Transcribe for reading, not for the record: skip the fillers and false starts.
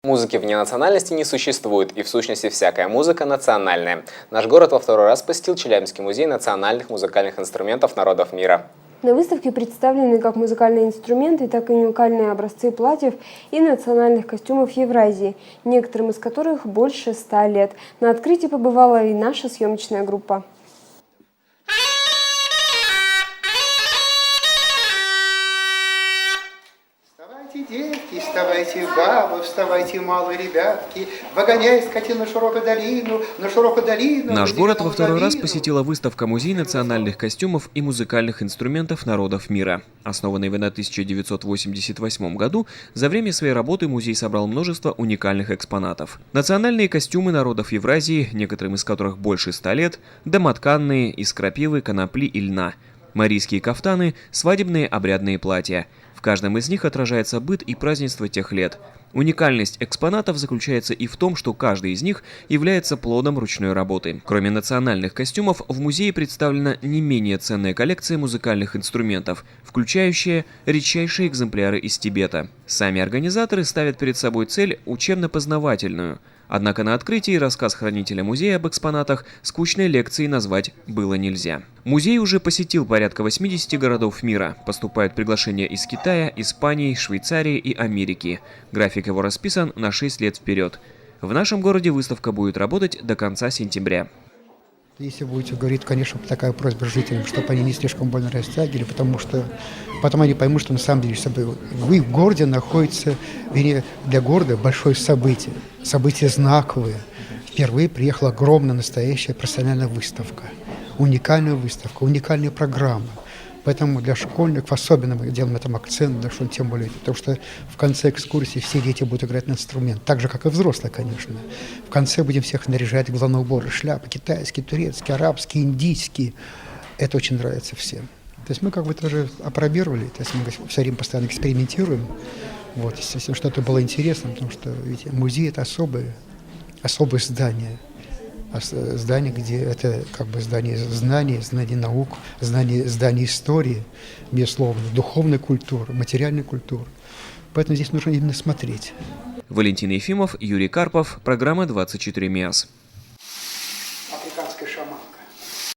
Музыки вне национальности не существует, и в сущности всякая музыка национальная. Наш город во второй раз посетил Челябинский музей национальных музыкальных инструментов народов мира. На выставке представлены как музыкальные инструменты, так и уникальные образцы платьев и национальных костюмов Евразии, некоторым из которых больше 100 лет. На открытии побывала и наша съемочная группа. Детки, вставайте, бабы, вставайте, малые ребятки, вагоняй скотину на широкую долину, на широкую долину. Наш город во второй раз посетила выставка «Музей национальных костюмов и музыкальных инструментов народов мира». Основанный в 1988 году, за время своей работы музей собрал множество уникальных экспонатов. Национальные костюмы народов Евразии, некоторым из которых больше 100 лет, домотканные из крапивы, конопли и льна, марийские кафтаны, свадебные обрядные платья. В каждом из них отражается быт и празднество тех лет. Уникальность экспонатов заключается и в том, что каждый из них является плодом ручной работы. Кроме национальных костюмов, в музее представлена не менее ценная коллекция музыкальных инструментов, включающая редчайшие экземпляры из Тибета. Сами организаторы ставят перед собой цель учебно-познавательную. Однако на открытии рассказ хранителя музея об экспонатах скучной лекцией назвать было нельзя. Музей уже посетил порядка 80 городов мира. Поступают приглашения из Китая, Испании, Швейцарии и Америки. График его расписан на 6 лет вперед. В нашем городе выставка будет работать до конца сентября. Если будете говорить, конечно, такая просьба жителям, чтобы они не слишком больно растягивали, потому что потом они поймут, что на самом деле вы в городе находится, вернее, для города большое событие, событие знаковое. Впервые приехала огромная настоящая профессиональная выставка, уникальная программа. Поэтому для школьников особенно мы делаем этом акцент, да, что тем более, потому что в конце экскурсии все дети будут играть на инструмент, так же, как и взрослые, конечно. В конце будем всех наряжать головные уборы, шляпы, китайские, турецкие, арабские, индийские. Это очень нравится всем. То есть мы как бы тоже опробировали, то есть мы все время постоянно экспериментируем. Вот, естественно, что-то было интересно, потому что ведь музей – это особое здание. Здание, где это как бы здание знаний, знание наук, здание истории, безусловно, духовной культуры, материальной культуры. Поэтому здесь нужно именно смотреть. Валентин Ефимов, Юрий Карпов, программа «24 МИАС».